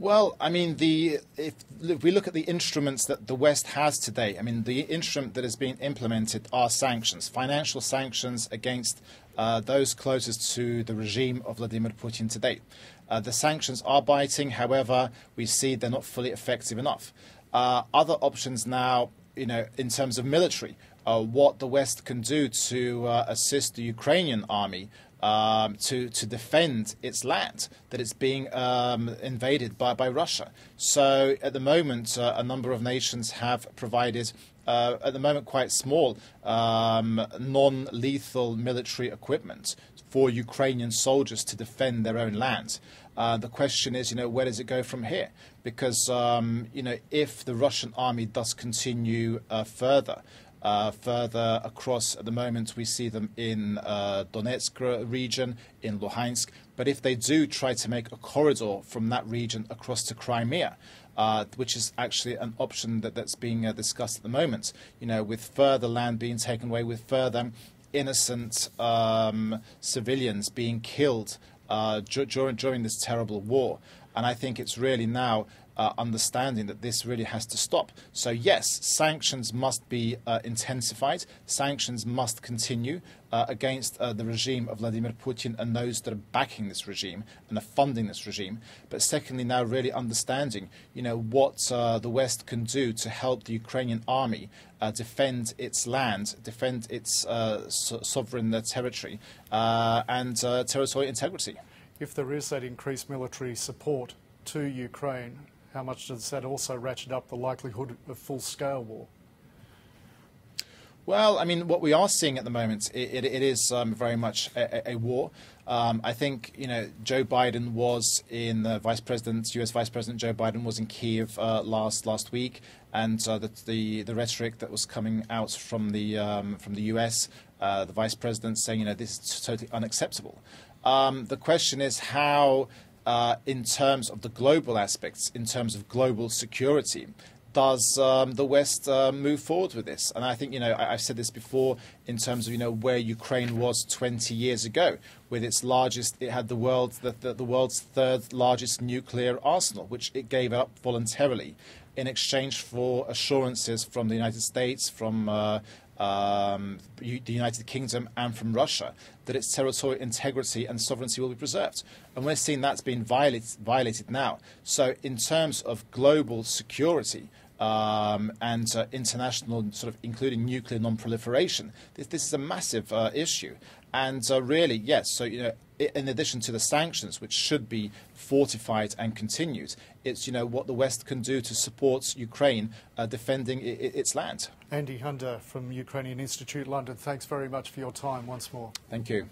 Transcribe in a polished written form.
Well, I mean, if we look at the instruments that the West has today, I mean, the instrument that is being implemented are sanctions, financial sanctions against those closest to the regime of Vladimir Putin today. The sanctions are biting, however, we see they're not fully effective enough. Other options now, in terms of military, what the West can do to assist the Ukrainian army to defend its land that it's being invaded by Russia. So at the moment, a number of nations have provided, at the moment, quite small non-lethal military equipment for Ukrainian soldiers to defend their own land. The question is, where does it go from here? Because, if the Russian army does continue further across, at the moment we see them in Donetsk region, in Luhansk, but if they do try to make a corridor from that region across to Crimea, which is actually an option that's being discussed at the moment, with further land being taken away, with further innocent civilians being killed during this terrible war. And I think it's really now understanding that this really has to stop. So yes, sanctions must be intensified. Sanctions must continue against the regime of Vladimir Putin and those that are backing this regime and are funding this regime. But secondly, now really understanding, what the West can do to help the Ukrainian army defend its land, defend its sovereign territory and territorial integrity. If there is that increased military support to Ukraine, how much does that also ratchet up the likelihood of full-scale war? Well, I mean, what we are seeing at the moment, it is very much a war. I think, Joe Biden was in U.S. Vice President Joe Biden was in Kiev last week, and the rhetoric that was coming out from the U.S., the Vice President saying, this is totally unacceptable. The question is how, in terms of the global aspects, in terms of global security, does the West move forward with this? And I think, I've said this before in terms of, where Ukraine was 20 years ago, with its largest, it had the world's third largest nuclear arsenal, which it gave up voluntarily in exchange for assurances from the United States, from the United Kingdom and from Russia, that its territorial integrity and sovereignty will be preserved. And we're seeing that's being violated now. So in terms of global security and international, sort of including nuclear non-proliferation, this is a massive issue. And really, yes, so, in addition to the sanctions, which should be fortified and continued, it's, what the West can do to support Ukraine defending its land. Andy Hunder from Ukrainian Institute, London, thanks very much for your time once more. Thank you.